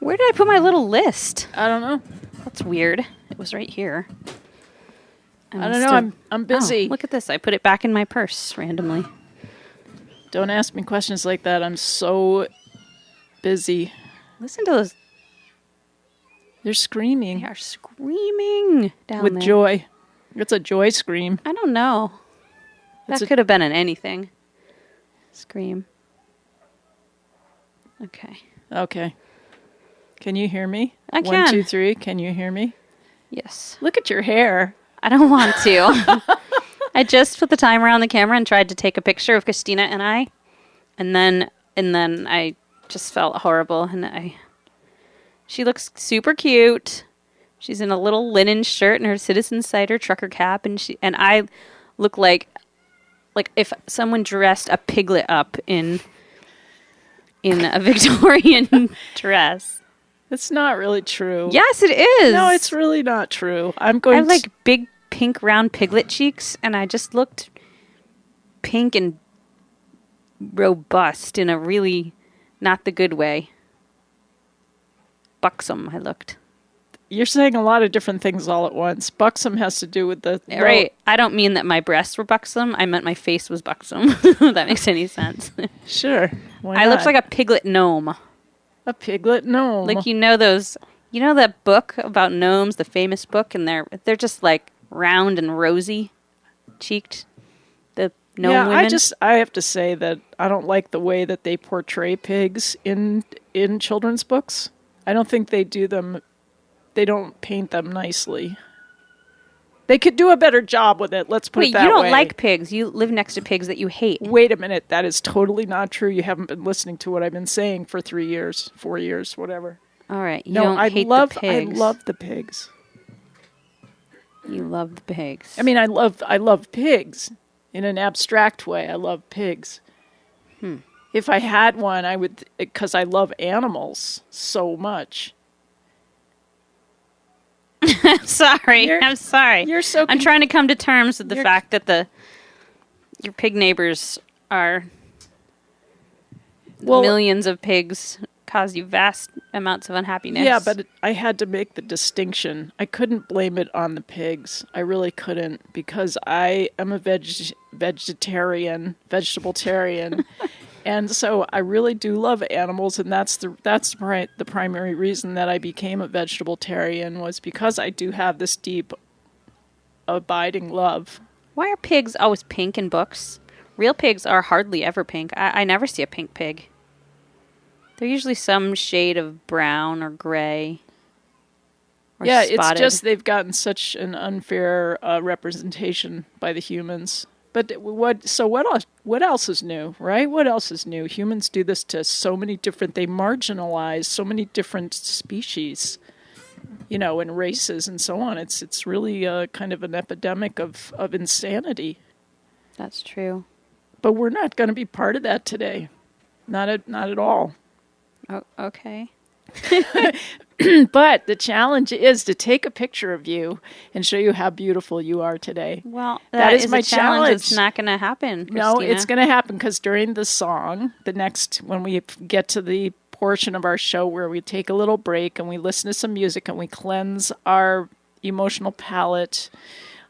Where did I put my little list? I don't know. That's weird. It was right here. I don't know. I'm busy. Oh, look at this. I put it back in my purse randomly. Don't ask me questions like that. I'm so busy. Listen to those. They're screaming. They are screaming down with there. joy. It's a joy scream. I don't know. That could have been an anything. Scream. Okay. Okay. Can you hear me? I can. 1, 2, 3. Can you hear me? Yes. Look at your hair. I don't want to. I just put the timer on the camera and tried to take a picture of Christina and I, and then I just felt horrible. And she looks super cute. She's in a little linen shirt and her Citizen Cider trucker cap, and I look like if someone dressed a piglet up in a Victorian dress. It's not really true. Yes, it is. No, it's really not true. I have like big pink round piglet cheeks, and I just looked pink and robust in a really not the good way. Buxom, I looked. You're saying a lot of different things all at once. Buxom has to do with the... Right. I don't mean that my breasts were buxom. I meant my face was buxom. If that makes any sense. Sure. Why I not? looked like a piglet gnome. A piglet gnome. Like, you know that book about gnomes, the famous book, and they're just like round and rosy cheeked. The gnome women. I have to say that I don't like the way that they portray pigs in children's books. I don't think they don't paint them nicely. They could do a better job with it. Let's put it that way. Wait, you don't like pigs. You live next to pigs that you hate. Wait a minute. That is totally not true. You haven't been listening to what I've been saying for 3 years, 4 years, whatever. All right. You don't hate the pigs. I love the pigs. You love the pigs. I mean, I love pigs in an abstract way. I love pigs. If I had one, I would, because I love animals so much. I'm sorry. You're so... I'm trying to come to terms with the fact that your pig neighbors are... millions of pigs cause you vast amounts of unhappiness. Yeah, but I had to make the distinction. I couldn't blame it on the pigs. I really couldn't, because I am a vegetarian, and so I really do love animals, and that's the primary reason that I became a vegetarian, was because I do have this deep, abiding love. Why are pigs always pink in books? Real pigs are hardly ever pink. I never see a pink pig. They're usually some shade of brown or gray Or Yeah, spotted. it's just they've gotten such an unfair representation by the humans. But what else? What else is new, right? What else is new? Humans do this to so many different. They marginalize so many different species, and races and so on. It's really kind of an epidemic of insanity. That's true. But we're not going to be part of that today. Not at all. Oh, okay. But the challenge is to take a picture of you and show you how beautiful you are today. Well, that is my a challenge. challenge. It's not going to happen, Christina. No, it's going to happen because during the song, when we get to the portion of our show where we take a little break and we listen to some music and we cleanse our emotional palate,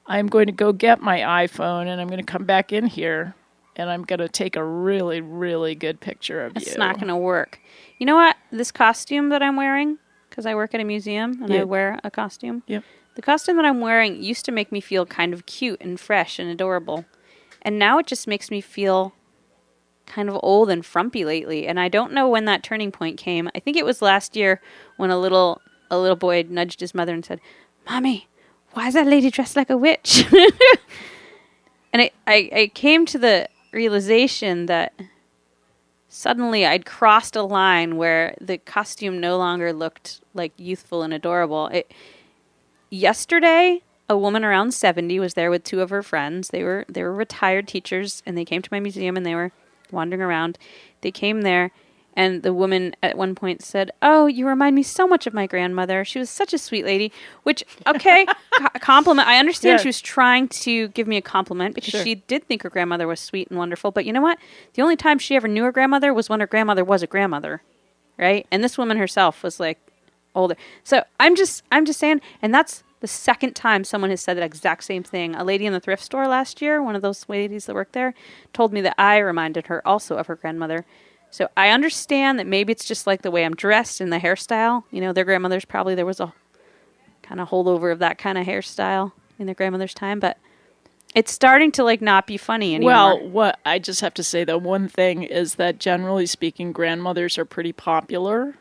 I'm going to go get my iPhone and I'm going to come back in here and I'm going to take a really, really good picture of you. It's not going to work. You know what? This costume that I'm wearing, because I work at a museum and I wear a costume. Yep. The costume that I'm wearing used to make me feel kind of cute and fresh and adorable. And now it just makes me feel kind of old and frumpy lately. And I don't know when that turning point came. I think it was last year when a little boy nudged his mother and said, "Mommy, why is that lady dressed like a witch?" And I came to the realization that suddenly I'd crossed a line where the costume no longer looked like youthful and adorable. Yesterday, a woman around 70 was there with two of her friends. They were retired teachers, and they came to my museum, and they were wandering around. They came there, and the woman at one point said, "Oh, you remind me so much of my grandmother. She was such a sweet lady," which, okay, compliment. I understand she was trying to give me a compliment because she did think her grandmother was sweet and wonderful. But you know what? The only time she ever knew her grandmother was when her grandmother was a grandmother, right? And this woman herself was like older. So I'm just saying, and that's the second time someone has said that exact same thing. A lady in the thrift store last year, one of those ladies that worked there, told me that I reminded her also of her grandmother. So I understand that maybe it's just like the way I'm dressed and the hairstyle. Their grandmothers there was a kind of holdover of that kind of hairstyle in their grandmother's time, but it's starting to not be funny anymore. Well, what I just have to say though, one thing is that generally speaking, grandmothers are pretty popular.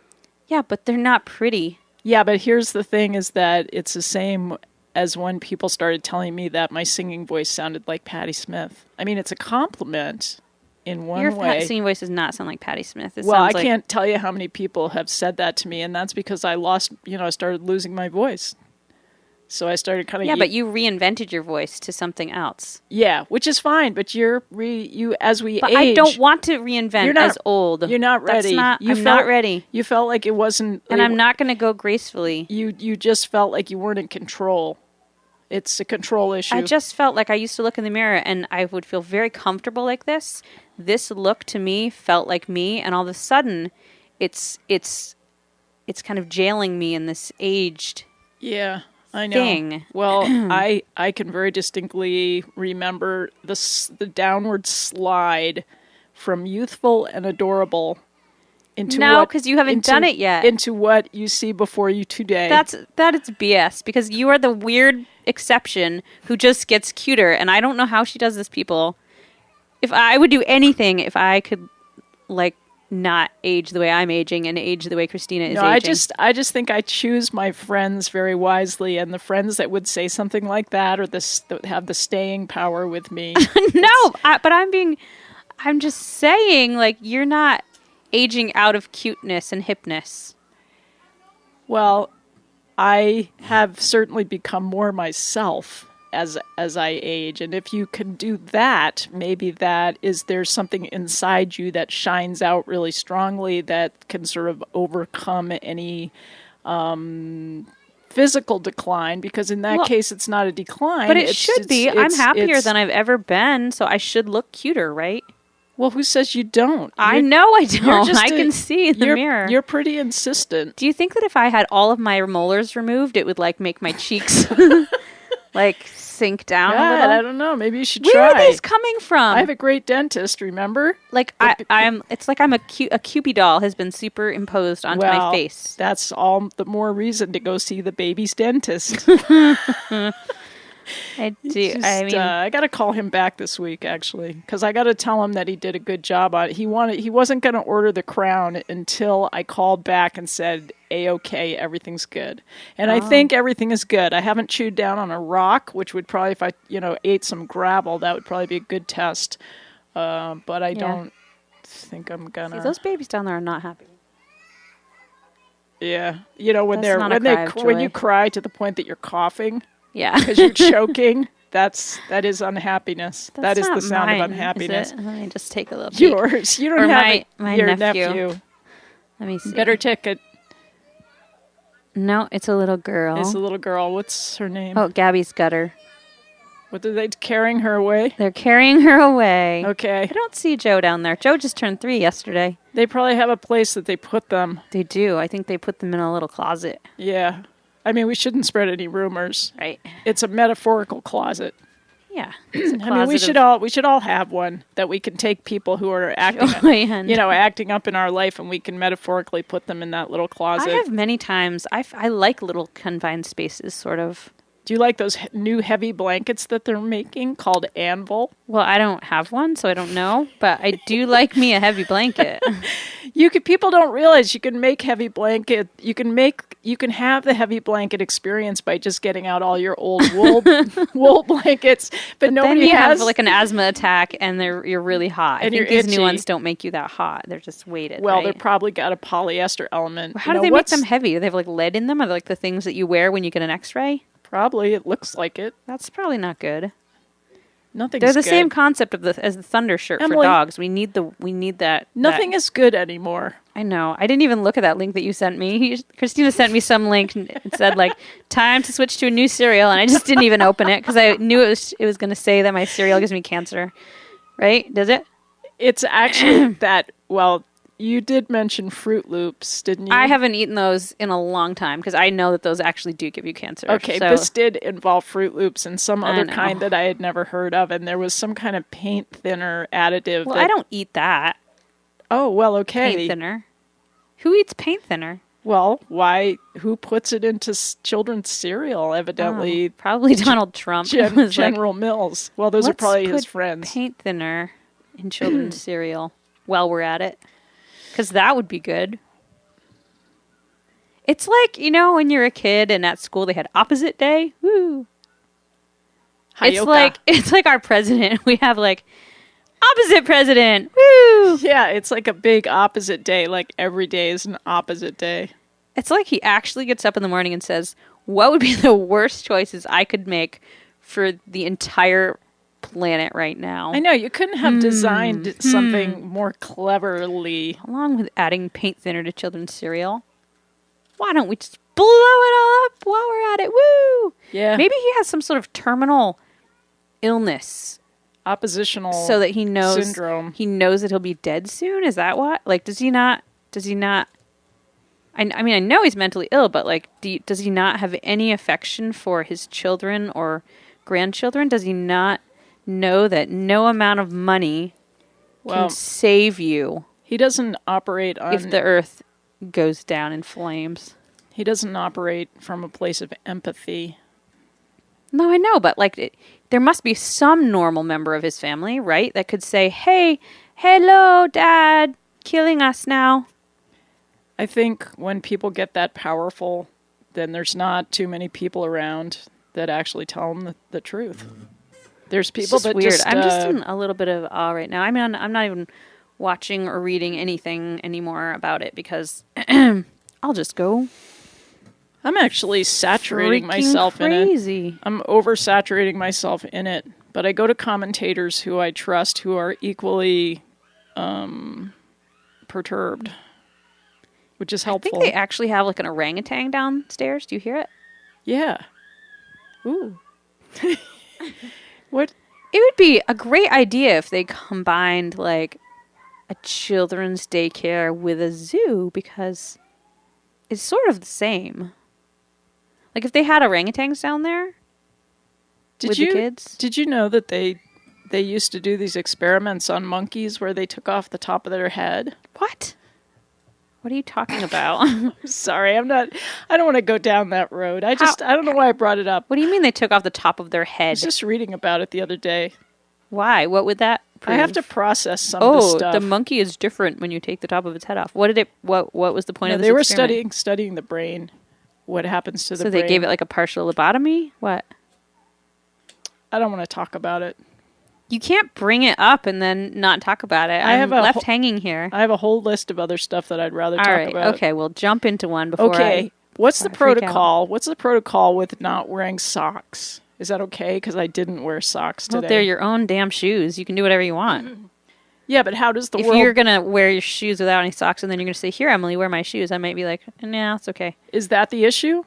Yeah, but they're not pretty. Yeah, but here's the thing is that it's the same as when people started telling me that my singing voice sounded like Patti Smith. I mean, it's a compliment. In one way. Your singing voice does not sound like Patti Smith. I can't tell you how many people have said that to me, and that's because I started losing my voice. So I started kind of... Yeah, but you reinvented your voice to something else. Yeah, which is fine, but as we age... But I don't want to reinvent as old. You're not ready. I'm not ready. You felt like it wasn't... And I'm not going to go gracefully. You just felt like you weren't in control. It's a control issue. I just felt like I used to look in the mirror and I would feel very comfortable like this. This look to me felt like me, and all of a sudden, it's kind of jailing me in this aged I know. thing. Well, I can very distinctly remember the downward slide from youthful and adorable into because you haven't done it yet. Into what you see before you today. That is BS, because you are the weird exception who just gets cuter, and I don't know how she does this, people. If I would do anything if I could not age the way I'm aging and age the way Christina is aging. I just think I choose my friends very wisely, and the friends that would say something like that or that have the staying power with me. But I'm just saying, you're not aging out of cuteness and hipness. Well, I have certainly become more myself as I age, and if you can do that, maybe there's something inside you that shines out really strongly that can sort of overcome any physical decline, because in that case it's not a decline. But it should be. I'm happier than I've ever been, so I should look cuter, right? Well, who says you don't? I know I don't. I can see in the mirror. You're pretty insistent. Do you think that if I had all of my molars removed, it would make my cheeks sink down a little? I don't know. Maybe you should try. Where are these coming from? I have a great dentist, remember? It's like I'm a Cupid doll has been superimposed onto my face. That's all the more reason to go see the baby's dentist. I do. I got to call him back this week, actually, because I got to tell him that he did a good job on it. He wasn't going to order the crown until I called back and said, A-okay, everything's good. And I think everything is good. I haven't chewed down on a rock, which would probably, if I, ate some gravel, that would probably be a good test. But I don't think I'm gonna. See, those babies down there are not happy. Yeah, when you cry to the point that you're coughing. Yeah, because you're choking. That is unhappiness. That is the sound mine, of unhappiness. Let me just take a little peek. Yours. You don't have my your nephew. Let me see. Better take it. No, it's a little girl. It's a little girl. What's her name? Oh, Gabby's gutter. What are they carrying her away? They're carrying her away. Okay. I don't see Joe down there. Joe just turned 3 yesterday. They probably have a place that they put them. They do. I think they put them in a little closet. Yeah. I mean, we shouldn't spread any rumors. Right. It's a metaphorical closet. Yeah. I mean, we should all have one that we can take people who are acting up in our life, and we can metaphorically put them in that little closet. I have many times. I like little confined spaces, sort of. Do you like those new heavy blankets that they're making called Anvil? Well, I don't have one, so I don't know, but I do like me a heavy blanket. People don't realize you can make heavy blanket. You can have the heavy blanket experience by just getting out all your old wool blankets. But nobody then you has have like an asthma attack, and you're really hot. And I think these new ones don't make you that hot. They're just weighted. Well, right? They're probably got a polyester element. How do they make them heavy? Do they have like lead in them? Are they like the things that you wear when you get an X-ray? Probably. It looks like it. That's probably not good. Nothing's They're the good. Same concept as the Thunder shirt for dogs. We need that. Nothing is good anymore. I know. I didn't even look at that link that you sent me. Christina sent me some link and it said like time to switch to a new cereal, and I just didn't even open it because I knew it was going to say that my cereal gives me cancer. Right? Does it? It's actually that. Well, you did mention Fruit Loops, didn't you? I haven't eaten those in a long time because I know that those actually do give you cancer. Okay, so. This did involve Fruit Loops and some other kind that I had never heard of, and there was some kind of paint thinner additive. Well, I don't eat that. Oh, well, okay. Paint thinner. Who eats paint thinner? Well, why? Who puts it into children's cereal? Evidently, probably Donald Trump. General Mills. Well, those are probably his friends. Paint thinner in children's cereal. While we're at it. Because that would be good. It's like, when you're a kid and at school they had opposite day. Woo. Hayoka. It's like our president. We have like opposite president. Woo. Yeah, it's like a big opposite day. Like every day is an opposite day. It's like he actually gets up in the morning and says, what would be the worst choices I could make for the entire planet right now? I know, you couldn't have designed something more cleverly. Along with adding paint thinner to children's cereal, why don't we just blow it all up while we're at it? Woo! Yeah. Maybe he has some sort of terminal illness. Oppositional so that he knows syndrome. He knows that he'll be dead soon? Is that what? Like, does he not I mean, I know he's mentally ill, but like, does he not have any affection for his children or grandchildren? Does he not know that no amount of money can save you? He doesn't operate on... If the earth goes down in flames. He doesn't operate from a place of empathy. No, I know, but like, there must be some normal member of his family, right? That could say, hey, hello, Dad, killing us now. I think when people get that powerful, then there's not too many people around that actually tell them the truth. There's people that weird. just... I'm just in a little bit of awe right now. I mean, I'm not even watching or reading anything anymore about it because I'll just go. I'm actually saturating myself crazy. in it. I'm oversaturating myself in it. But I go to commentators who I trust who are equally perturbed, which is helpful. I think they actually have like an orangutan downstairs. Do you hear it? Yeah. Ooh. What? It would be a great idea if they combined like a children's daycare with a zoo because it's sort of the same. Like if they had orangutans down there with the kids. Did you know that they used to do these experiments on monkeys where they took off the top of their head? What? What are you talking about? I'm sorry, I don't want to go down that road. I don't know why I brought it up. What do you mean they took off the top of their head? I was just reading about it the other day. Why? What would that I have to process some of the stuff. The monkey is different when you take the top of its head off. What was the point of this They were experiment? studying the brain. What happens to the brain. So they gave it like a partial lobotomy? What? I don't want to talk about it. You can't bring it up and then not talk about it. I'm left hanging here. I have a whole list of other stuff that I'd rather talk about. Okay, we'll jump into one before what's the protocol? What's the protocol with not wearing socks? Is that okay? Because I didn't wear socks today. Well, they're your own damn shoes. You can do whatever you want. Yeah, but how does the world... If you're going to wear your shoes without any socks and then you're going to say, here, Emily, wear my shoes, I might be like, nah, it's okay. Is that the issue?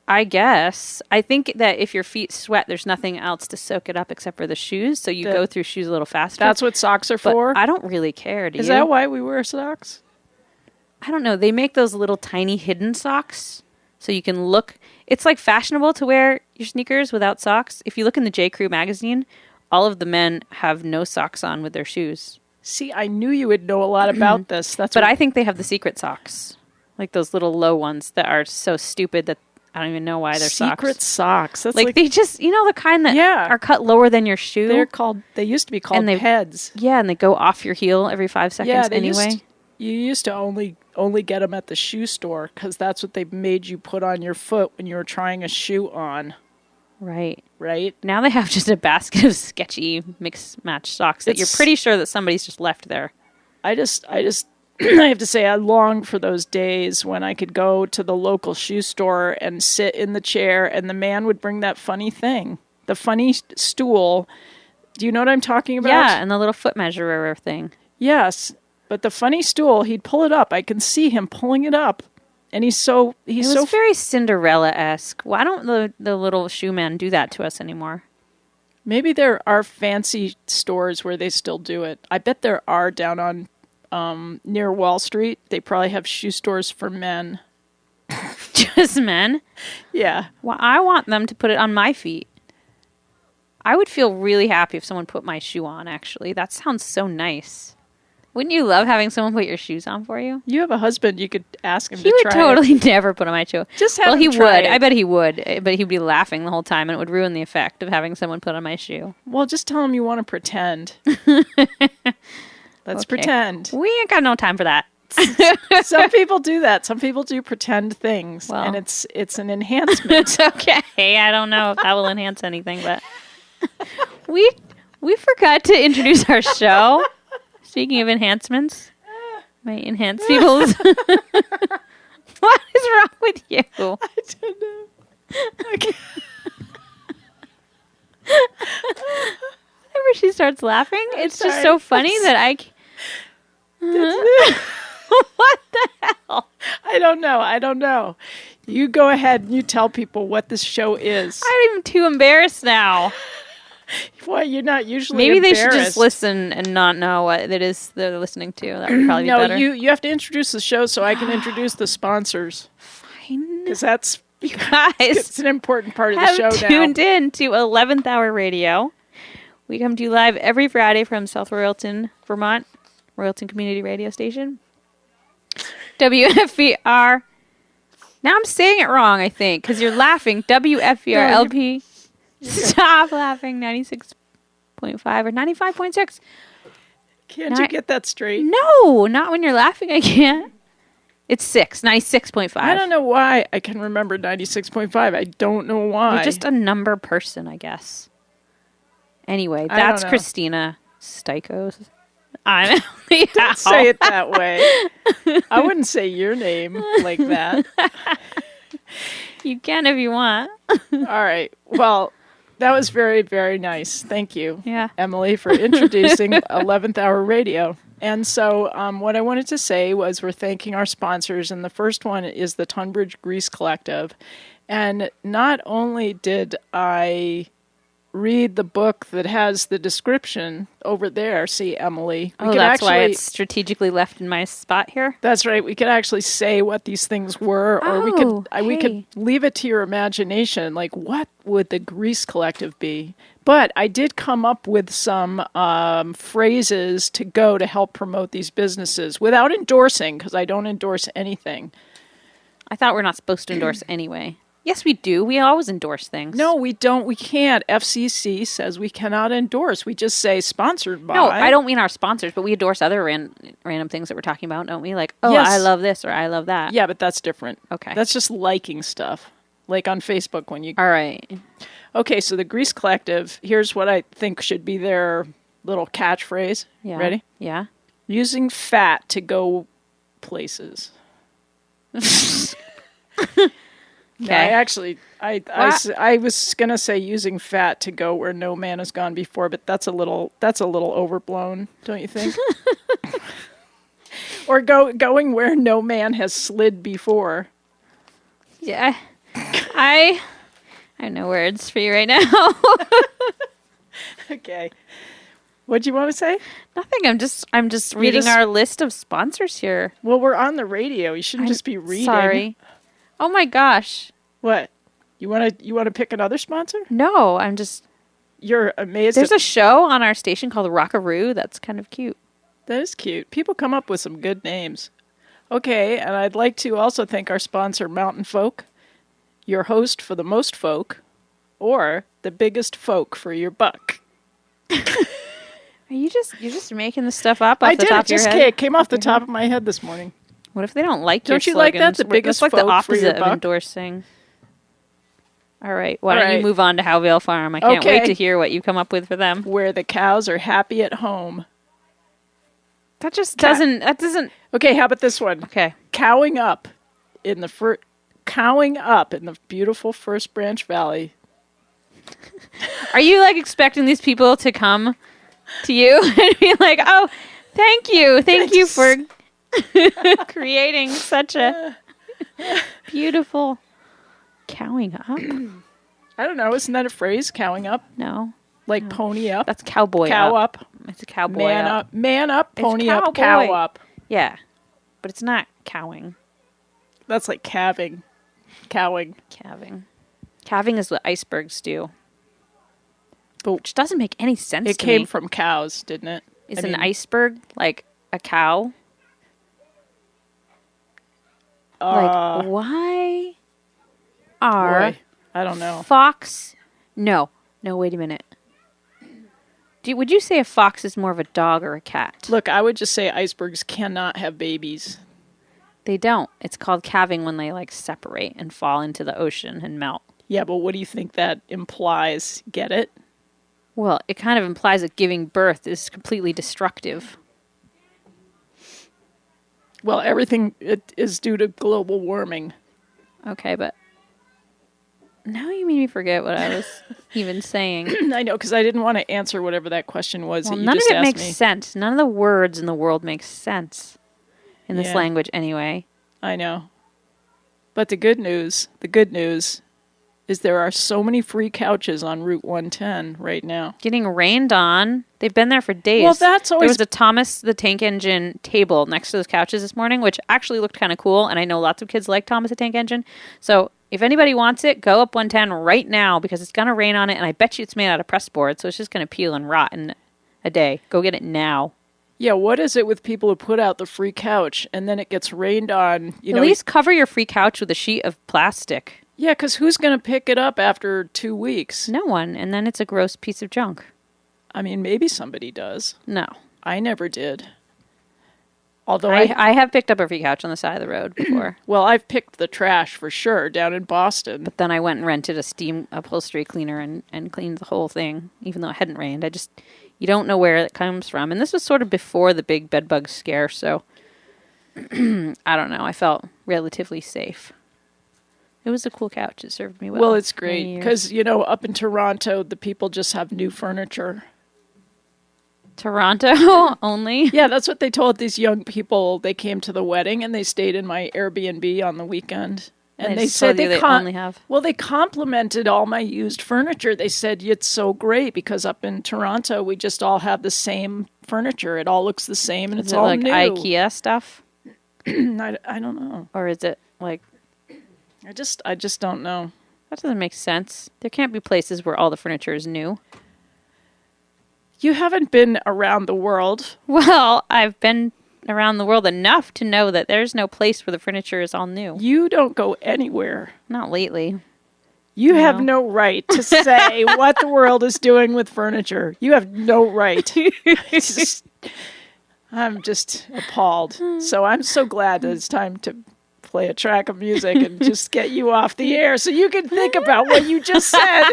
I guess. I think that if your feet sweat, there's nothing else to soak it up except for the shoes, so you go through shoes a little faster. That's what socks are for? I don't really care, do you? Is that why we wear socks? I don't know. They make those little tiny hidden socks, so you can look... It's like fashionable to wear your sneakers without socks. If you look in the J. Crew magazine, all of the men have no socks on with their shoes. See, I knew you would know a lot about this. I think they have the secret socks, like those little low ones that are so stupid that I don't even know why they're secret socks. That's like they just, the kind that are cut lower than your shoe. They used to be called peds. Yeah, and they go off your heel every 5 seconds anyway. You used to only get them at the shoe store because that's what they made you put on your foot when you were trying a shoe on. Right. Right? Now they have just a basket of sketchy mixed match socks that you're pretty sure that somebody's just left there. I have to say I long for those days when I could go to the local shoe store and sit in the chair and the man would bring that funny thing, the funny stool. Do you know what I'm talking about? Yeah, and the little foot measurer thing. Yes. But the funny stool, he'd pull it up. I can see him pulling it up. And he's very Cinderella-esque. Why don't the little shoe man do that to us anymore? Maybe there are fancy stores where they still do it. I bet there are down on near Wall Street. They probably have shoe stores for men. Just men? Yeah. Well, I want them to put it on my feet. I would feel really happy if someone put my shoe on, actually. That sounds so nice. Wouldn't you love having someone put your shoes on for you? You have a husband. You could ask him to try it. He would totally never put on my shoe. Just have him try would. it. I bet he would. But he'd be laughing the whole time, and it would ruin the effect of having someone put on my shoe. Well, just tell him you want to pretend. Let's pretend. We ain't got no time for that. Some people do that. Some people do pretend things, and it's an enhancement. Okay. I don't know if that will enhance anything, but we forgot to introduce our show. Speaking of enhancements, might enhance people's... What is wrong with you? I don't know. Okay. Whenever she starts laughing, it's just so funny that I... What the hell? I don't know. You go ahead and you tell people what this show is. I'm even too embarrassed now. Boy, you're not usually Maybe embarrassed. They should just listen and not know what it is they're listening to. That would probably be better. No, you have to introduce the show so I can introduce the sponsors. Fine. Because that's... You guys... It's an important part of the show now. Have tuned in to 11th Hour Radio. We come to you live every Friday from South Royalton, Vermont. Royalton Community Radio Station. WFVR. Now I'm saying it wrong, I think, because you're laughing. WFVR LP. Stop laughing. 96.5 or 95.6. Can't you get that straight? No, not when you're laughing. I can't. It's 96.5. I don't know why I can remember 96.5. I don't know why. You're just a number person, I guess. Anyway, that's Christina Stikos. I'm Emily Howe. Don't say it that way. I wouldn't say your name like that. You can if you want. All right. Well, that was very, very nice. Thank you, Emily, for introducing 11th Hour Radio. And so what I wanted to say was we're thanking our sponsors, and the first one is the Tunbridge Grease Collective. And not only did I read the book that has the description over there, see, Emily. That's why it's strategically left in my spot here? That's right. We could actually say what these things were, or we could leave it to your imagination, like what would the Grease Collective be? But I did come up with some phrases to go to help promote these businesses without endorsing, because I don't endorse anything. I thought we're not supposed to endorse anyway. Yes, we do. We always endorse things. No, we don't. We can't. FCC says we cannot endorse. We just say sponsored by. No, I don't mean our sponsors, but we endorse other random things that we're talking about, don't we? Like, oh, Yes. I love this or I love that. Yeah, but that's different. Okay. That's just liking stuff. Like on Facebook when you... All right. Okay, so the Grease Collective, here's what I think should be their little catchphrase. Yeah. Ready? Yeah. Using fat to go places. No, I was gonna say using fat to go where no man has gone before, but that's a little overblown, don't you think? Or going where no man has slid before. Yeah. I have no words for you right now. Okay. What'd you want to say? Nothing. I'm just reading our list of sponsors here. Well, we're on the radio. You shouldn't just be reading. Sorry. Oh my gosh. What? You want to pick another sponsor? No, I'm just... You're amazed. There's a show on our station called Rockaroo that's kind of cute. That is cute. People come up with some good names. Okay, and I'd like to also thank our sponsor, Mountain Folk, your host for the most folk, or the biggest folk for your buck. You're just making this stuff up off the top of your head? It came off the top of my head this morning. What if they don't like Don't your you like that? slogans? The biggest That's like the folk for your opposite of buck? endorsing. All right. Why don't you move on to Howvale Farm? I can't wait to hear what you come up with for them. Where the cows are happy at home. That just doesn't... Okay, how about this one? Okay. Cowing up in the beautiful First Branch Valley. Are you like expecting these people to come to you and be like, "Oh, thank you for creating such a beautiful cowing up"? I don't know. Isn't that a phrase? Cowing up? No. Like pony up? That's cowboy Cow up. It's a cowboy Man up. Man up, pony up, cowboy. cow up. Yeah. But it's not cowing. That's like calving. Cowing. Calving. Calving is what icebergs do. But which doesn't make any sense to me. It came from cows, didn't it? Is an iceberg like a cow? Like, why are... Boy, I don't know. Fox... No, wait a minute. Would you say a fox is more of a dog or a cat? Look, I would just say icebergs cannot have babies. They don't. It's called calving when they like separate and fall into the ocean and melt. Yeah, but what do you think that implies? Get it? Well, it kind of implies that giving birth is completely destructive. Well, everything is due to global warming. Okay, but now you made me forget what I was even saying. I know, because I didn't want to answer whatever that question was that you none just of it asked makes me. sense. None of the words in the world make sense in this language anyway. I know. But the good news is there are so many free couches on Route 110 right now. Getting rained on. They've been there for days. Well, that's always... There was a Thomas the Tank Engine table next to those couches this morning, which actually looked kind of cool, and I know lots of kids like Thomas the Tank Engine. So if anybody wants it, go up 110 right now, because it's going to rain on it, and I bet you it's made out of press board, so it's just going to peel and rot in a day. Go get it now. Yeah, what is it with people who put out the free couch, and then it gets rained on? At least cover your free couch with a sheet of plastic. Yeah, because who's going to pick it up after 2 weeks? No one, and then it's a gross piece of junk. I mean, maybe somebody does. No. I never did. Although I have picked up a free couch on the side of the road before. Well, I've picked the trash for sure down in Boston. But then I went and rented a steam upholstery cleaner and cleaned the whole thing, even though it hadn't rained. You don't know where it comes from. And this was sort of before the big bedbug scare, so I don't know. I felt relatively safe. It was a cool couch. It served me well. Well, it's great because, up in Toronto, the people just have new furniture. Toronto only? Yeah, that's what they told these young people. They came to the wedding and they stayed in my Airbnb on the weekend. And they said they only have... Well, they complimented all my used furniture. They said, it's so great because up in Toronto, we just all have the same furniture. It all looks the same and it's all like new. IKEA stuff? I don't know. Or is it like... I just don't know. That doesn't make sense. There can't be places where all the furniture is new. You haven't been around the world. Well, I've been around the world enough to know that there's no place where the furniture is all new. You don't go anywhere. Not lately. You have no right to say what the world is doing with furniture. You have no right. I'm just appalled. So I'm so glad that it's time to play a track of music and just get you off the air so you can think about what you just said.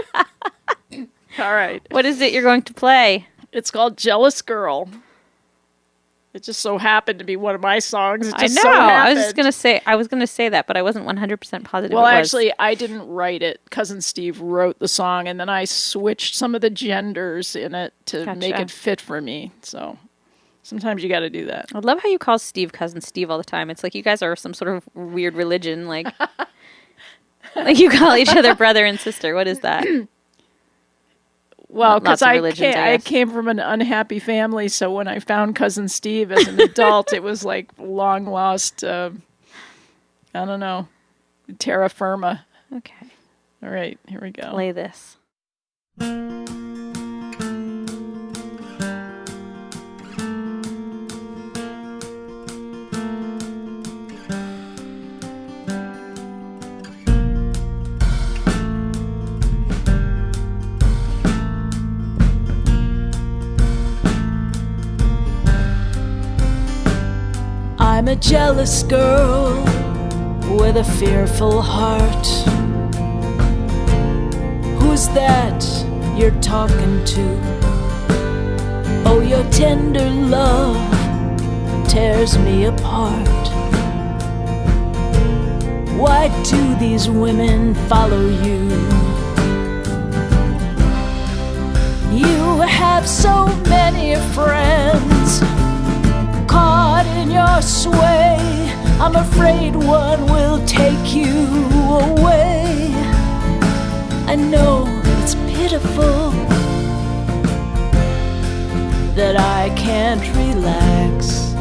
All right. What is it you're going to play? It's called Jealous Girl. It just so happened to be one of my songs. It just I know. so happened. I was gonna say that, but I wasn't 100% positive. Well, actually, I didn't write it. Cousin Steve wrote the song, and then I switched some of the genders in it to make it fit for me. So sometimes you got to do that. I love how you call Steve Cousin Steve all the time. It's like you guys are some sort of weird religion, like like you call each other brother and sister. What is that? Well, because I came from an unhappy family, so when I found Cousin Steve as an adult, it was like long lost, I don't know, terra firma. Okay. All right, here we go. Play this. I'm a jealous girl with a fearful heart. Who's that you're talking to? Oh, your tender love tears me apart. Why do these women follow you? You have so many friends caught in your sway. I'm afraid one will take you away. I know it's pitiful that I can't relax.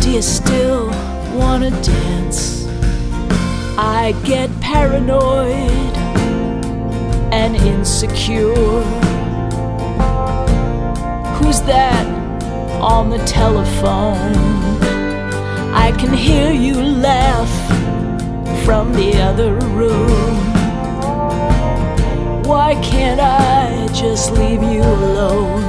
Do you still wanna dance? I get paranoid and insecure. Who's that on the telephone? I can hear you laugh from the other room. Why can't I just leave you alone?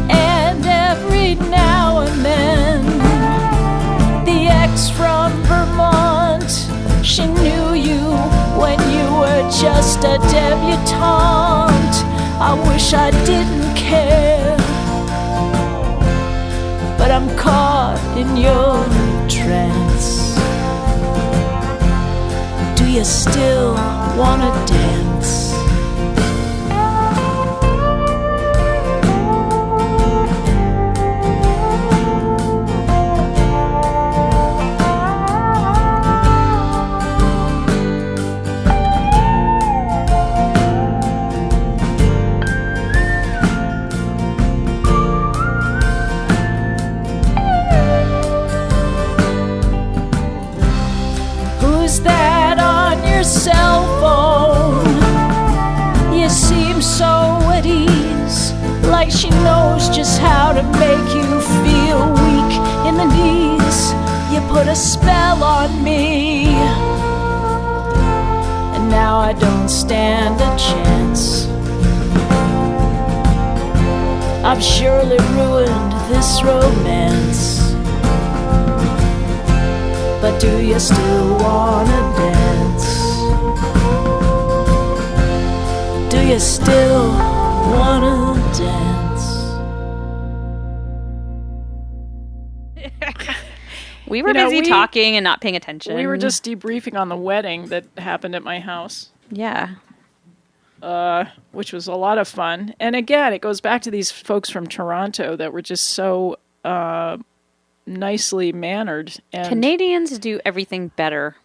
And every now and then, the ex from Vermont, she knew you when you were just a debutante. I wish I didn't care, but I'm caught in your trance. Do you still wanna dance? Cell phone, you seem so at ease, like she knows just how to make you feel weak in the knees. You put a spell on me, and now I don't stand a chance. I've surely ruined this romance, but do you still wanna dance? Do you still wanna dance? We were busy talking and not paying attention. We were just debriefing on the wedding that happened at my house. Yeah. Which was a lot of fun. And again, it goes back to these folks from Toronto that were just so nicely mannered. And Canadians do everything better.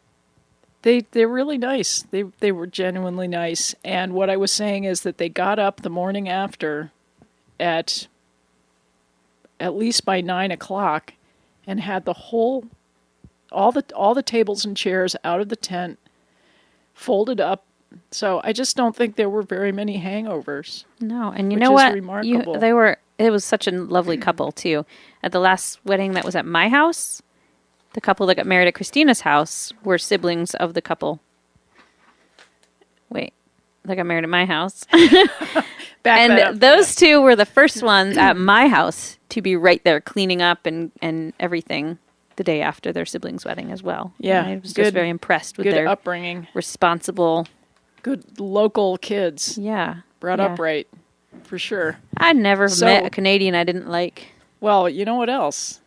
They're really nice. They were genuinely nice. And what I was saying is that they got up the morning after at least by 9:00 and had the all the tables and chairs out of the tent, folded up. So I just don't think there were very many hangovers. No, and you know what? Remarkable. It was such a lovely couple too. At the last wedding that was at my house, the couple that got married at Christina's house were siblings of the couple. Wait, that got married at my house. And those two were the first ones at my house to be right there cleaning up and everything the day after their siblings' wedding as well. Yeah. And I was just very impressed with good their upbringing. Responsible. Good local kids. Yeah. Brought up right, for sure. I'd never met a Canadian I didn't like. Well, you know what else?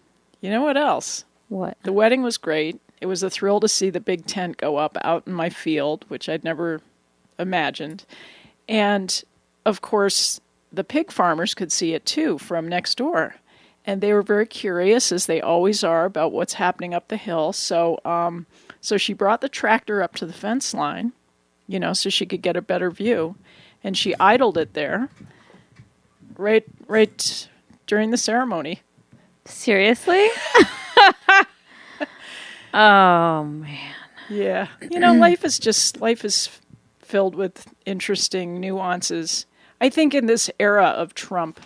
What? The wedding was great. It was a thrill to see the big tent go up out in my field, which I'd never imagined. And, of course, the pig farmers could see it, too, from next door. And they were very curious, as they always are, about what's happening up the hill. So she brought the tractor up to the fence line, so she could get a better view. And she idled it there right during the ceremony. Seriously? Oh, man. Yeah. Life is filled with interesting nuances. I think in this era of Trump,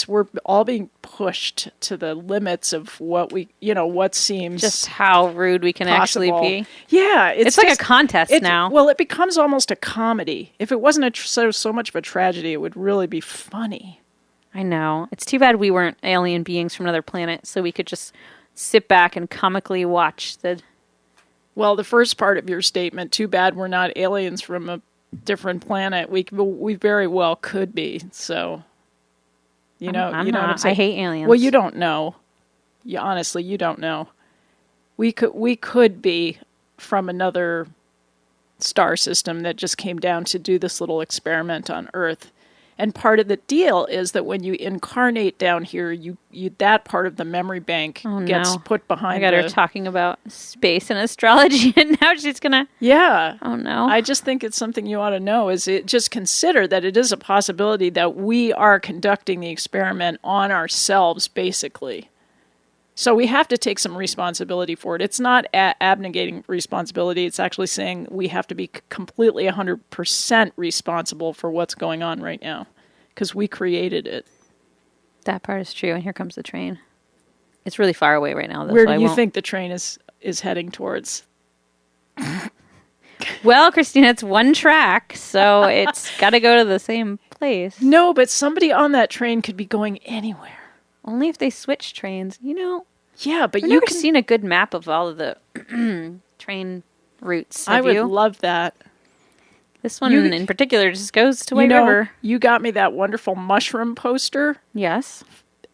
we're all being pushed to the limits of what what seems just how rude we can possible. Actually be. Yeah, it's like a contest now. Well, it becomes almost a comedy. If it wasn't so much of a tragedy, it would really be funny. I know. It's too bad we weren't alien beings from another planet, so we could just sit back and comically watch the. Well, the first part of your statement, too bad we're not aliens from a different planet. We very well could be. So. You know what I'm saying? I hate aliens. Well, you don't know. Honestly, you don't know. We could be from another star system that just came down to do this little experiment on Earth. And part of the deal is that when you incarnate down here, you that part of the memory bank gets put behind. I got her talking about space and astrology, and now she's gonna. Yeah. Oh no. I just think it's something you ought to know. Just consider that it is a possibility that we are conducting the experiment on ourselves, basically. So we have to take some responsibility for it. It's not abnegating responsibility. It's actually saying we have to be completely 100% responsible for what's going on right now because we created it. That part is true. And here comes the train. It's really far away right now, though. Where do you think the train is heading towards? Well, Christina, it's one track, so it's got to go to the same place. No, but somebody on that train could be going anywhere. Only if they switch trains, Yeah, but I've never seen a good map of all of the train routes. I would love that. This one in particular just goes to White River. You got me that wonderful mushroom poster. Yes.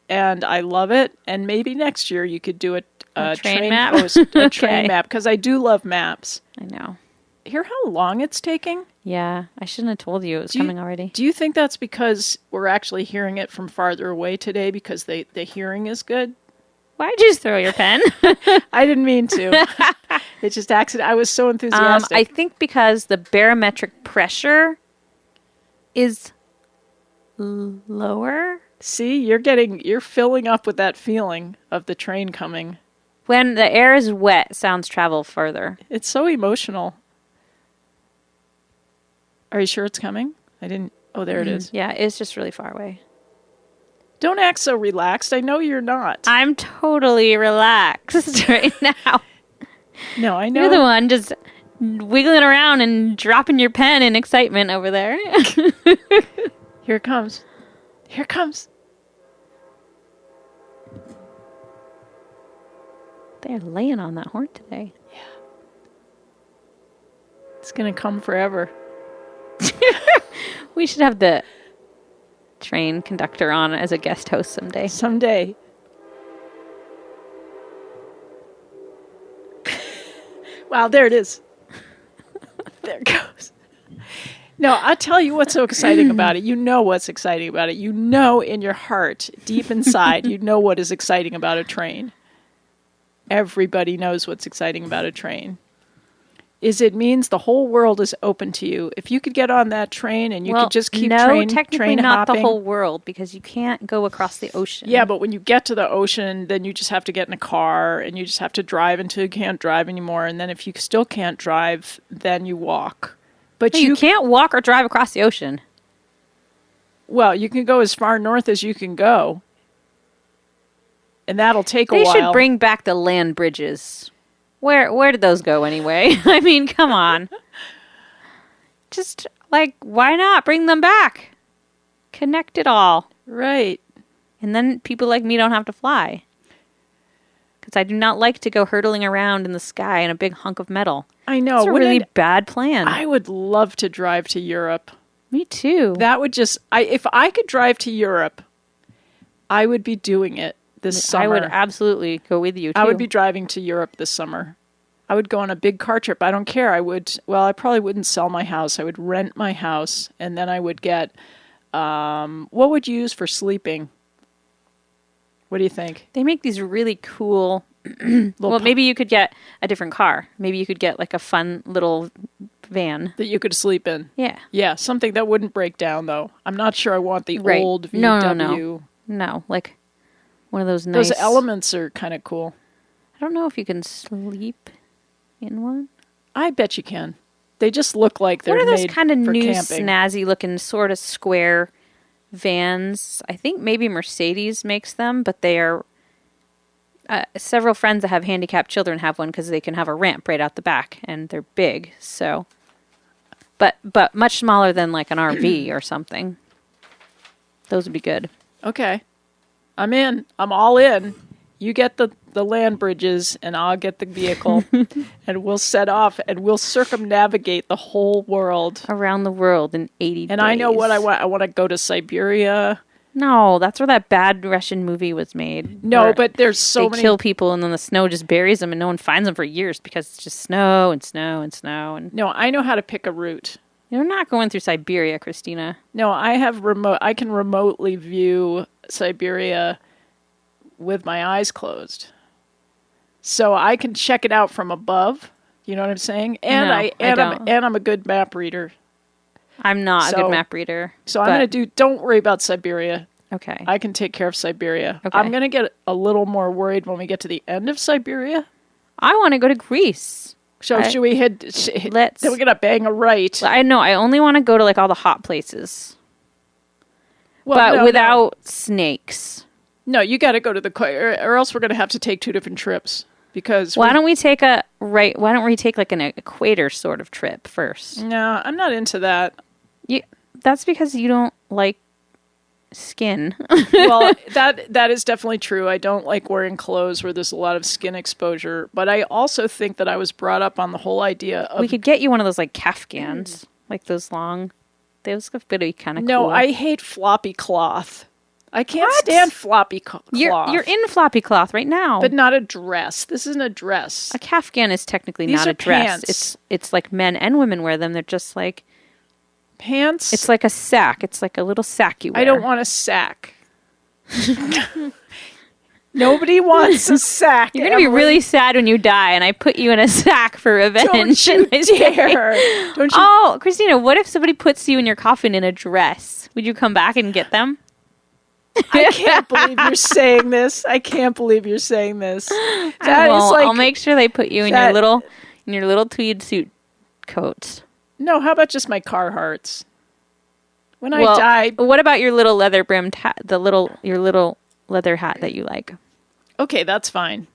And I love it. And maybe next year you could do a train map? a train map, because I do love maps. I know. Hear how long it's taking? Yeah, I shouldn't have told you it was coming already. Do you think that's because we're actually hearing it from farther away today because the hearing is good? Why'd you just throw your pen? I didn't mean to. It just accident. I was so enthusiastic. I think because the barometric pressure is lower. See, you're filling up with that feeling of the train coming. When the air is wet, sounds travel further. It's so emotional. Are you sure it's coming? I didn't. Oh, there it is. Yeah, it's just really far away. Don't act so relaxed. I know you're not. I'm totally relaxed right now. No, I know. You're the one just wiggling around and dropping your pen in excitement over there. Here it comes. Here it comes. They're laying on that horn today. Yeah. It's going to come forever. We should have the train conductor on as a guest host someday. Someday. Wow, there it is. There it goes. No, I'll tell you what's so exciting about it. You know what's exciting about it. You know in your heart, deep inside, you know what is exciting about a train. Everybody knows what's exciting about a train. It means the whole world is open to you. If you could get on that train and you could just keep technically not hopping. the whole world, because you can't go across the ocean. Yeah, but when you get to the ocean, then you just have to get in a car and you just have to drive until you can't drive anymore. And then if you still can't drive, then you walk. But you can't walk or drive across the ocean. Well, you can go as far north as you can go. And that'll take a They while. should bring back the land bridges. Where did those go anyway? I mean, come on. Just, like, why not bring them back? Connect it all. Right. And then people like me don't have to fly. Because I do not like to go hurtling around in the sky in a big hunk of metal. I know. It's a really bad plan. I would love to drive to Europe. Me too. That would just... if I could drive to Europe, I would be doing it this summer. I would absolutely go with you too. I would be driving to Europe this summer. I would go on a big car trip. I don't care. I probably wouldn't sell my house. I would rent my house, and then I would get... what would you use for sleeping? What do you think? They make these really cool... well, maybe you could get a different car. Maybe you could get like a fun little van. That you could sleep in. Yeah. Yeah, something that wouldn't break down, though. I'm not sure I want the old VW. No, like one of those nice... Those Elements are kind of cool. I don't know if you can sleep in one. I bet you can. They just look like they're made for camping. What are those kind of new snazzy looking sort of square vans? I think maybe Mercedes makes them, but they are... several friends that have handicapped children have one because they can have a ramp right out the back, and they're big. So, but much smaller than like an RV or something. Those would be good. Okay, I'm in. I'm all in. You get the land bridges, and I'll get the vehicle, and we'll set off, and we'll circumnavigate the whole world. Around the world in 80 days. And I know what I want. I want to go to Siberia. No, that's where that bad Russian movie was made. No, but there's so many... They kill people, and then the snow just buries them, and no one finds them for years because it's just snow and snow and snow. And No, I know how to pick a route. You're not going through Siberia, Christina. No, I can remotely view Siberia with my eyes closed. So I can check it out from above. You know what I'm saying? And I'm a good map reader. I'm not a good map reader. So I'm going to do... Don't worry about Siberia. Okay. I can take care of Siberia. Okay. I'm going to get a little more worried when we get to the end of Siberia. I want to go to Greece. So should we head... Let's... Then we're going to bang a right. I know. I only want to go to like all the hot places. Well, without snakes. No, you got to go to the... Or else we're going to have to take two different trips. Because... Why don't we take like an equator sort of trip first? No, I'm not into that. That's because you don't like skin. Well, that is definitely true. I don't like wearing clothes where there's a lot of skin exposure. But I also think that I was brought up on the whole idea of... We could get you one of those like Kafgans. Like those long... Those could be kind of cool. No, I hate floppy cloth. I can't stand floppy cloth. You're in floppy cloth right now. But not a dress. This isn't a dress. A Kafgan is technically not a dress. Pants. It's like men and women wear them. They're just like... Pants? It's like a sack. It's like a little sack you wear. I don't want a sack. Nobody wants a sack. You're going to be really sad when you die, and I put you in a sack for revenge. Don't you dare. Don't you... Oh, Christina, what if somebody puts you in your coffin in a dress? Would you come back and get them? I can't believe you're saying this. I can't believe you're saying this. I'll make sure they put you in your little tweed suit coat. No, how about just my Carhartts? When I die... What about your little leather brimmed hat, your little leather hat that you like? Okay, that's fine.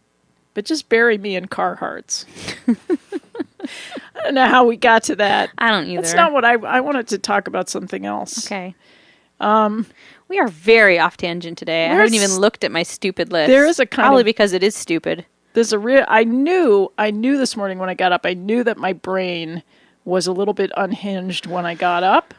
But just bury me in Carhartts. I don't know how we got to that. I don't either. That's not what I wanted to talk about something else. Okay. We are very off tangent today. I haven't even looked at my stupid list. There is a kind probably because it is stupid. There's a real... I knew this morning when I got up, I knew that my brain was a little bit unhinged when I got up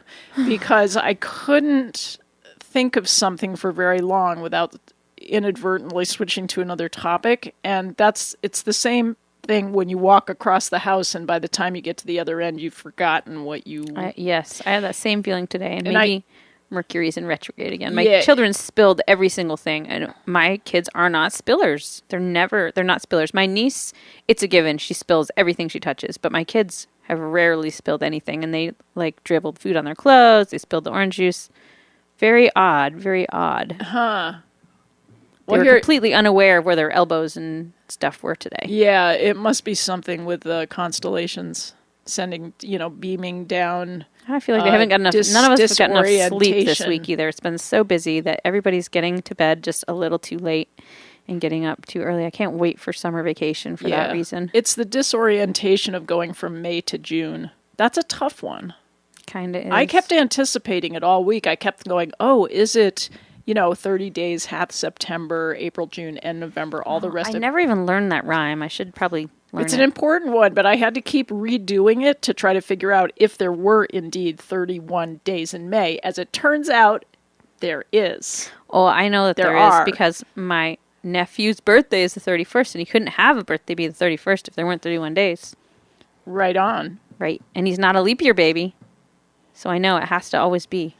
because I couldn't think of something for very long without inadvertently switching to another topic. And it's the same thing when you walk across the house and by the time you get to the other end, you've forgotten what you... Yes, I had that same feeling today. And maybe Mercury's in retrograde again. My children spilled every single thing. And my kids are not spillers. They're not spillers. My niece, it's a given. She spills everything she touches. But my kids have rarely spilled anything. And they like dribbled food on their clothes. They spilled the orange juice. Very odd. Very odd. Huh. They were completely unaware of where their elbows and stuff were today. Yeah, it must be something with the constellations sending, beaming down. I feel like they haven't got enough. None of us have gotten enough sleep this week either. It's been so busy that everybody's getting to bed just a little too late. and getting up too early. I can't wait for summer vacation for that reason. It's the disorientation of going from May to June. That's a tough one. Kind of is. I kept anticipating it all week. I kept going, oh, is it, 30 days, half September, April, June, and November, all the rest I of it. never even learned that rhyme. I should probably learn It's an important one, but I had to keep redoing it to try to figure out if there were indeed 31 days in May. As it turns out, there is. Oh, I know that there is because my nephew's birthday is the 31st, and he couldn't have a birthday be the 31st if there weren't 31 days. Right on. Right. And he's not a leap year baby. So I know it has to always be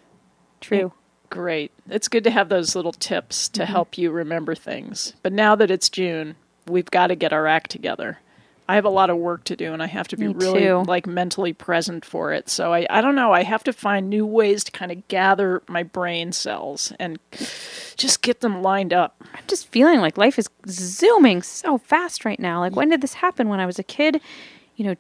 true. Great. It's good to have those little tips to help you remember things. But now that it's June, we've got to get our act together. I have a lot of work to do, and I have to be really mentally present for it. So I don't know. I have to find new ways to kind of gather my brain cells and just get them lined up. I'm just feeling like life is zooming so fast right now. Like, when did this happen? When I was a kid,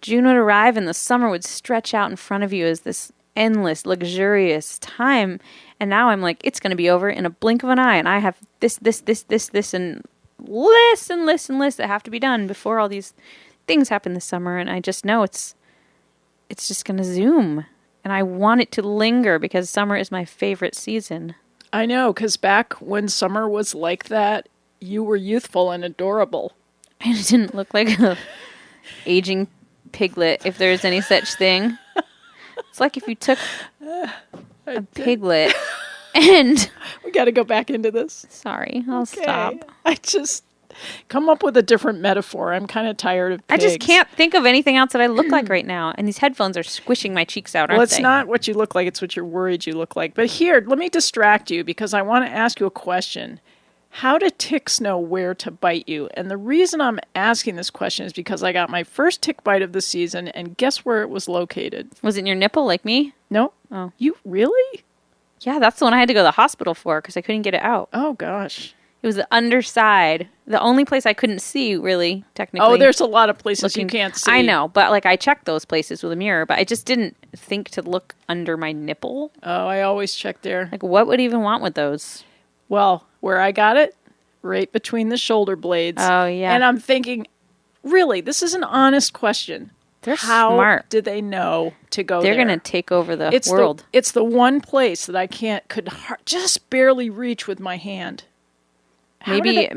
June would arrive and the summer would stretch out in front of you as this endless, luxurious time. And now I'm like, it's going to be over in a blink of an eye. And I have this, and lists that have to be done before all these things happen this summer. And I just know it's just going to zoom. And I want it to linger because summer is my favorite season. I know, because back when summer was like that, you were youthful and adorable. I didn't look like a aging piglet, if there's any such thing. It's like if you took a piglet and... We got to go back into this. Sorry, I'll stop. I just... Come up with a different metaphor. I'm kind of tired of pigs. I just can't think of anything else that I look like right now. And these headphones are squishing my cheeks out, aren't they? Well, it's not what you look like. It's what you're worried you look like. But here, let me distract you because I want to ask you a question. How do ticks know where to bite you? And the reason I'm asking this question is because I got my first tick bite of the season, and guess where it was located? Was it in your nipple like me? No. Oh. You really? Yeah, that's the one I had to go to the hospital for because I couldn't get it out. Oh, gosh. It was the underside. The only place I couldn't see, really, technically. Oh, there's a lot of places you can't see. I know, but I checked those places with a mirror, but I just didn't think to look under my nipple. Oh, I always check there. What would even want with those? Well, where I got it, right between the shoulder blades. Oh, yeah. And I'm thinking, really, this is an honest question. They're How smart. do they know to go They're there? going to take over the world. It's the one place that I could just barely reach with my hand. How do they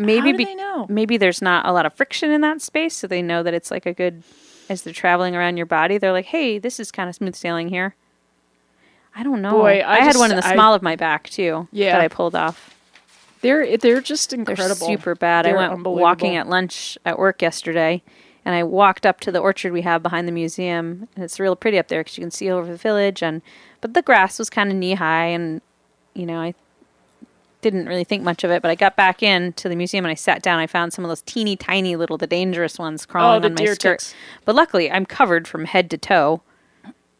know? Maybe there's not a lot of friction in that space, so they know that it's like a good, as they're traveling around your body, they're like, hey, this is kind of smooth sailing here. I don't know. Boy, I had one in the small of my back, too, that I pulled off. They're just incredible. They're super bad. I went walking at lunch at work yesterday, and I walked up to the orchard we have behind the museum, and it's real pretty up there because you can see over the village, but the grass was kind of knee-high, and, I didn't really think much of it, but I got back into the museum and I sat down. I found some of those teeny tiny little, the dangerous ones crawling on my skirt. Ticks. But luckily, I'm covered from head to toe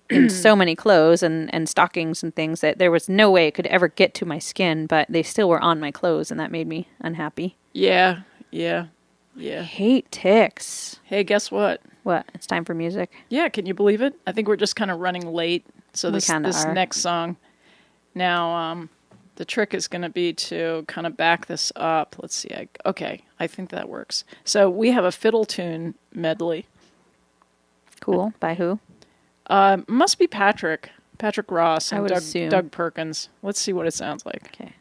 in so many clothes and stockings and things that there was no way it could ever get to my skin, but they still were on my clothes, and that made me unhappy. Yeah. I hate ticks. Hey, guess what? What? It's time for music. Yeah, can you believe it? I think we're just kind of running late. So this next song. Now, the trick is going to be to kind of back this up. Let's see. I think that works. So we have a fiddle tune medley. Cool. By who? Must be Patrick Ross and assume. Doug Perkins. Let's see what it sounds like. Okay.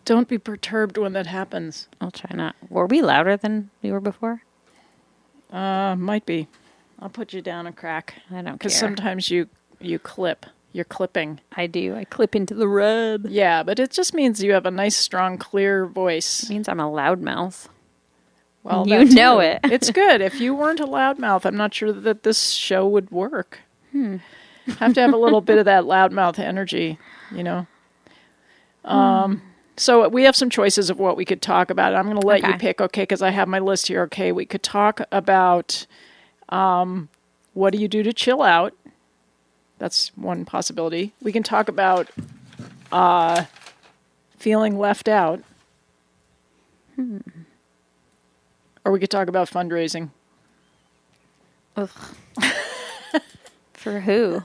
Don't be perturbed when that happens. I'll try not. Were we louder than we were before? Might be. I'll put you down a crack. I don't care. Because sometimes you clip. You're clipping. I do. I clip into the red. Yeah, but it just means you have a nice, strong, clear voice. It means I'm a loudmouth. Well, you know it. It's good. If you weren't a loudmouth, I'm not sure that this show would work. Have to have a little bit of that loudmouth energy, you know. So we have some choices of what we could talk about. I'm going to let you pick, okay, because I have my list here. Okay, we could talk about what do you do to chill out? That's one possibility. We can talk about feeling left out. Or we could talk about fundraising. Ugh. For who?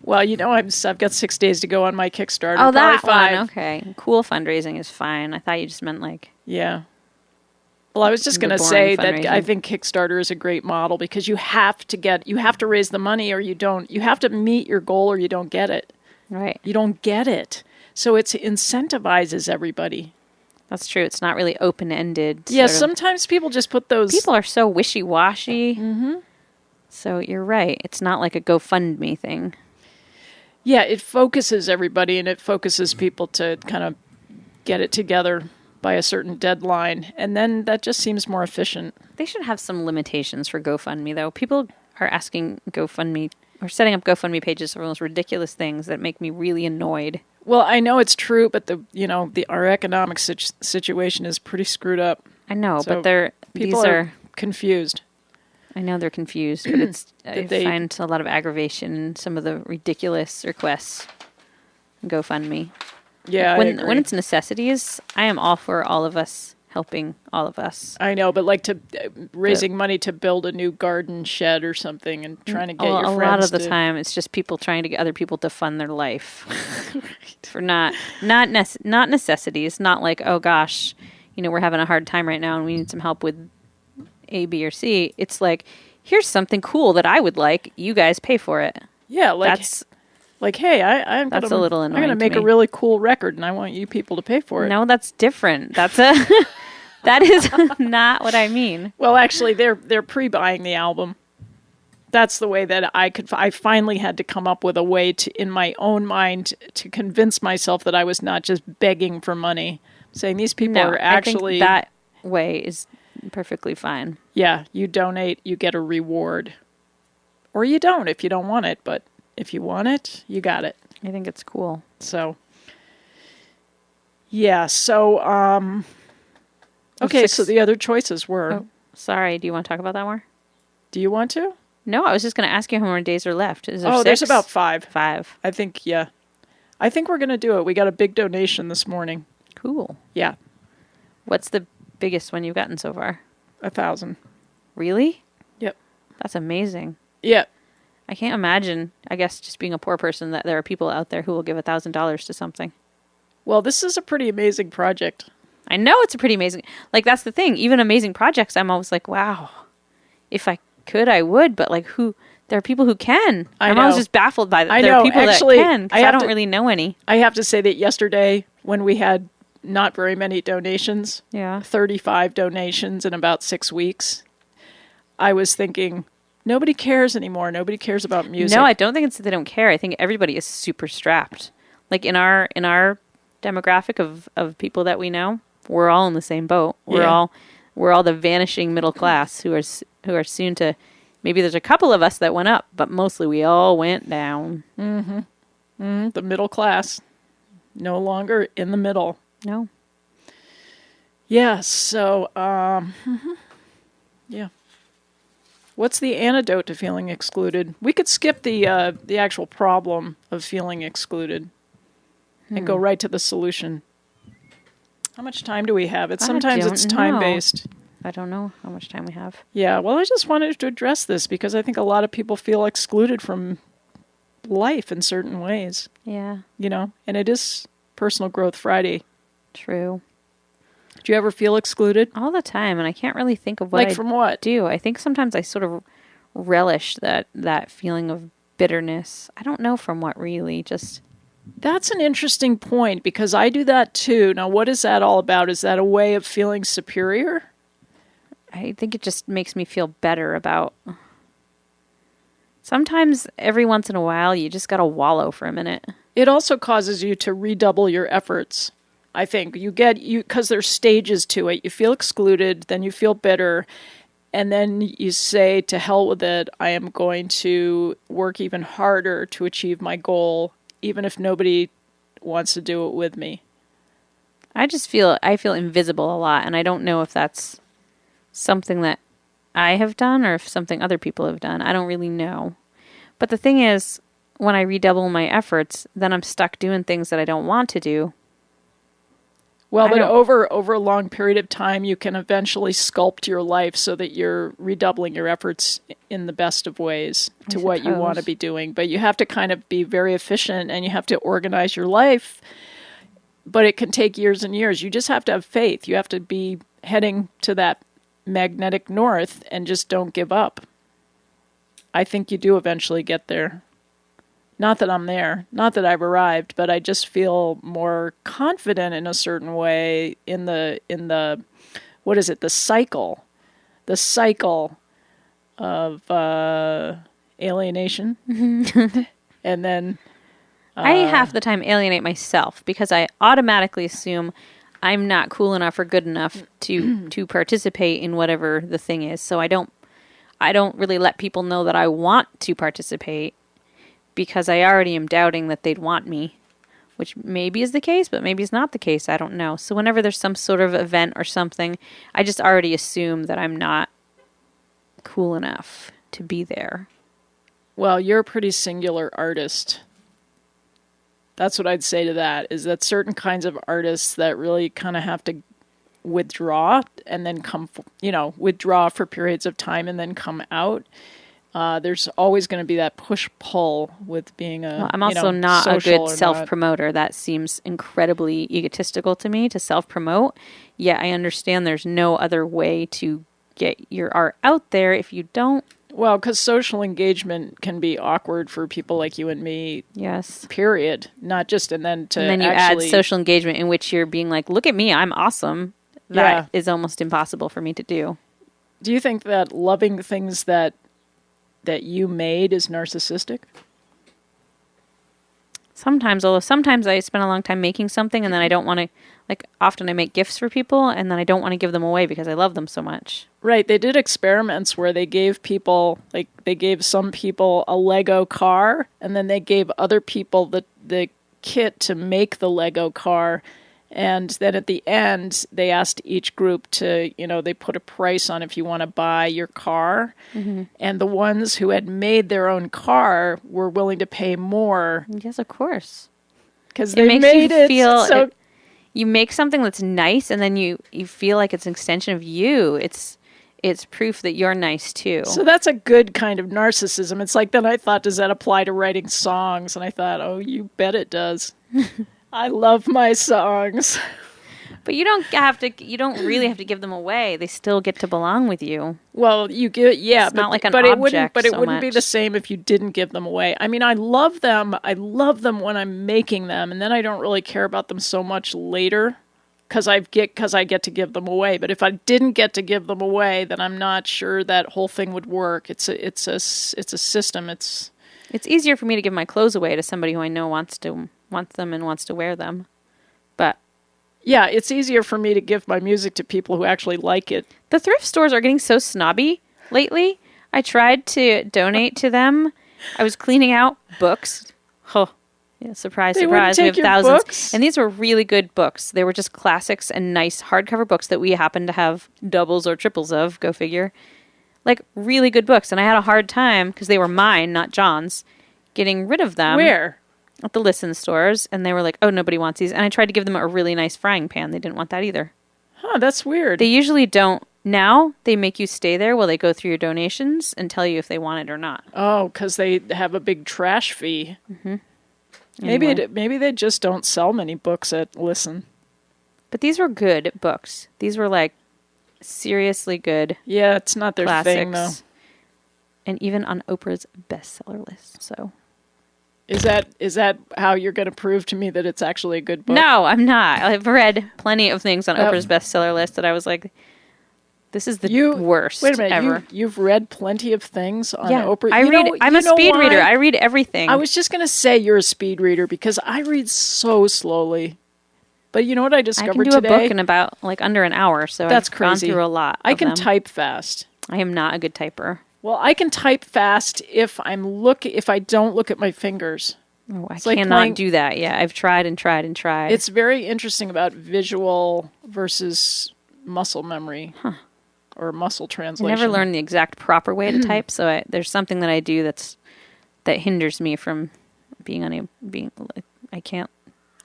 Well, you know, I've got 6 days to go on my Kickstarter. Oh, that Probably 5. one. Okay. Cool fundraising is fine. I thought you just meant like... Yeah. Well, I was just going to say that I think Kickstarter is a great model because you have to raise the money or you don't. You have to meet your goal or you don't get it. Right. You don't get it. So it incentivizes everybody. That's true. It's not really open-ended. Yeah, sometimes people just put those... People are so wishy-washy. Mm-hmm. So you're right. It's not like a GoFundMe thing. Yeah, it focuses everybody and it focuses people to kind of get it together by a certain deadline. And then that just seems more efficient. They should have some limitations for GoFundMe, though. People are asking GoFundMe or setting up GoFundMe pages for the most ridiculous things that make me really annoyed. Well, I know it's true, but our economic situation is pretty screwed up. I know, so but people are confused. I know they're confused, but I find a lot of aggravation in some of the ridiculous requests on GoFundMe. Yeah, when it's necessities, I am all for all of us helping all of us. I know, but like raising money to build a new garden shed or something and trying to get your friends. A lot of the time, it's just people trying to get other people to fund their life for not necessities. Not like, oh gosh, we're having a hard time right now and we need some help with A, B, or C. It's like, here's something cool that I would like. You guys pay for it. Yeah, that's like, hey, I'm a little annoying. I'm going to make a really cool record, and I want you people to pay for it. No, that's different. That is not what I mean. Well, actually, they're pre-buying the album. That's the way that I finally had to come up with a way to, in my own mind, to convince myself that I was not just begging for money. Saying these people are actually... I think that way is perfectly fine. Yeah, you donate, you get a reward. Or you don't if you don't want it, but if you want it, you got it. I think it's cool. So, yeah, so, okay, so the other choices were... Oh, sorry, do you want to talk about that more? Do you want to? No, I was just going to ask you how many days are left. Is there 6? There's about 5. 5. I think, yeah. I think we're going to do it. We got a big donation this morning. Cool. Yeah. What's the biggest one you've gotten so far? 1,000. Really? Yep. That's amazing. Yep. I can't imagine, I guess, just being a poor person, that there are people out there who will give $1,000 to something. Well, this is a pretty amazing project. I know it's a pretty amazing... Like, that's the thing. Even amazing projects, I'm always like, wow. If I could, I would. But, like, there are people who can. I'm always just baffled by that. There are people actually, that can, because I don't really know any. I have to say that yesterday, when we had not very many donations, 35 donations in about 6 weeks, I was thinking... Nobody cares anymore. Nobody cares about music. No, I don't think it's that they don't care. I think everybody is super strapped. Like in our demographic of people that we know, we're all in the same boat. We're all the vanishing middle class who are soon to. Maybe there's a couple of us that went up, but mostly we all went down. Mm-hmm. Mm-hmm. The middle class, no longer in the middle. No. Yeah. So, yeah. What's the antidote to feeling excluded? We could skip the actual problem of feeling excluded and go right to the solution. How much time do we have? Sometimes it's time-based. I don't know how much time we have. Yeah, well, I just wanted to address this because I think a lot of people feel excluded from life in certain ways, Yeah, and it is Personal Growth Friday. true. Do you ever feel excluded? All the time, and I can't really think of what Like I from what? do. I think sometimes I sort of relish that feeling of bitterness. I don't know from what really, just... That's an interesting point because I do that too. Now, what is that all about? Is that a way of feeling superior? I think it just makes me feel better about... Sometimes, every once in a while, you just gotta wallow for a minute. It also causes you to redouble your efforts. I think because there's stages to it. You feel excluded, then you feel bitter, and then you say, to hell with it, I am going to work even harder to achieve my goal, even if nobody wants to do it with me. I feel invisible a lot, and I don't know if that's something that I have done or if something other people have done. I don't really know. But the thing is, when I redouble my efforts, then I'm stuck doing things that I don't want to do. Well, but over a long period of time, you can eventually sculpt your life so that you're redoubling your efforts in the best of ways to what you want to be doing. But you have to kind of be very efficient and you have to organize your life. But it can take years and years. You just have to have faith. You have to be heading to that magnetic north and just don't give up. I think you do eventually get there. Not that I'm there, not that I've arrived, but I just feel more confident in a certain way in the what is it, the cycle of alienation. And then I half the time alienate myself because I automatically assume I'm not cool enough or good enough to participate in whatever the thing is. So I don't really let people know that I want to participate because I already am doubting that they'd want me, which maybe is the case, but maybe is not the case. I don't know. So whenever there's some sort of event or something, I just already assume that I'm not cool enough to be there. Well, you're a pretty singular artist. That's what I'd say to that, is that certain kinds of artists that really kind of have to withdraw and then withdraw for periods of time and then come out. There's always going to be that push-pull with being I'm also not a good self-promoter. That seems incredibly egotistical to me to self-promote. Yet I understand there's no other way to get your art out there if you don't. Well, because social engagement can be awkward for people like you and me. Yes. Period. Not just, and then you add social engagement in which you're being like, look at me, I'm awesome. That is almost impossible for me to do. Do you think that loving things that you made is narcissistic? Sometimes, although sometimes I spend a long time making something and then I don't want to, often I make gifts for people and then I don't want to give them away because I love them so much. Right. They did experiments where they gave some people a Lego car and then they gave other people the kit to make the Lego car. And then at the end, they asked each group to, they put a price on if you want to buy your car. Mm-hmm. And the ones who had made their own car were willing to pay more. Yes, of course. Because they made it. You make something that's nice, and then you feel like it's an extension of you. It's proof that you're nice, too. So that's a good kind of narcissism. It's like, then I thought, does that apply to writing songs? And I thought, oh, you bet it does. I love my songs. But you don't really have to give them away. They still get to belong with you. Well, you get, it's not like an object. It wouldn't be the same if you didn't give them away. I mean, I love them. I love them when I'm making them, and then I don't really care about them so much later because I get to give them away. But if I didn't get to give them away, then I'm not sure that whole thing would work. It's a system. It's easier for me to give my clothes away to somebody who I know wants them and wants to wear them. But yeah, it's easier for me to give my music to people who actually like it. The thrift stores are getting so snobby lately. I tried to donate to them. I was cleaning out books. Oh, yeah, surprise, surprise. We have thousands. Books? And these were really good books. They were just classics and nice hardcover books that we happen to have doubles or triples of, go figure. Like, really good books. And I had a hard time, because they were mine, not John's, getting rid of them. Where? At the listen stores, and they were like, oh, nobody wants these. And I tried to give them a really nice frying pan. They didn't want that either. Huh, that's weird. They usually don't Now they make you stay there while they go through your donations and tell you if they want it or not. Oh, because they have a big trash fee. Mm-hmm. Maybe they just don't sell many books at Listen. But these were good books. These were like seriously good. Yeah, it's not their classics, thing though. And even on Oprah's bestseller list. So is that how you're going to prove to me that it's actually a good book? No, I'm not. I've read plenty of things on Oprah's bestseller list that I was like, this is the worst wait a minute, ever. You've read plenty of things on Oprah. I'm a speed reader. I read everything. I was just going to say you're a speed reader because I read so slowly. But you know what I discovered today? I can do a book in about like under an hour, so that's I've crazy. Gone through a lot. I can type fast. I am not a good typer. Well, I can type fast if I don't look at my fingers. Oh, I cannot do that. Yeah, I've tried and tried and tried. It's very interesting about visual versus muscle memory or muscle translation. I never learned the exact proper way to type, so there's something that I do that hinders me from I can't.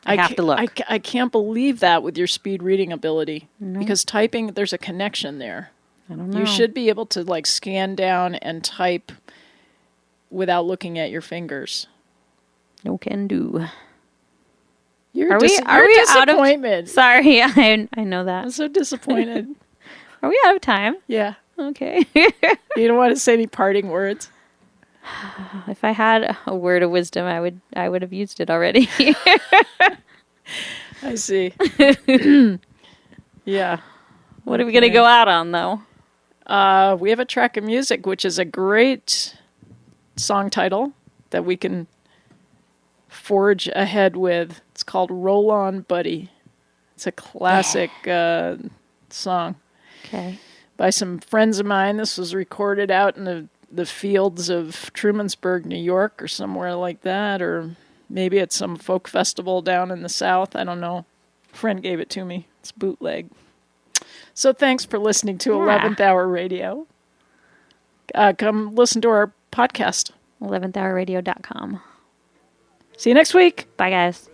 I have to look. I can't believe that with your speed reading ability because typing, there's a connection there. I don't know. You should be able to like scan down and type without looking at your fingers. No can do. Are we out of? Sorry, I know that. I'm so disappointed. Are we out of time? Yeah. Okay. You don't want to say any parting words? If I had a word of wisdom, I would have used it already. I see. Yeah. What are we going to go out on, though? We have a track of music, which is a great song title that we can forge ahead with. It's called Roll On Buddy. It's a classic song. Okay. By some friends of mine. This was recorded out in the fields of Trumansburg, New York, or somewhere like that, or maybe at some folk festival down in the South. I don't know. A friend gave it to me. It's bootleg. So thanks for listening to 11th Hour Radio. Come listen to our podcast. 11thhourradio.com. See you next week. Bye, guys.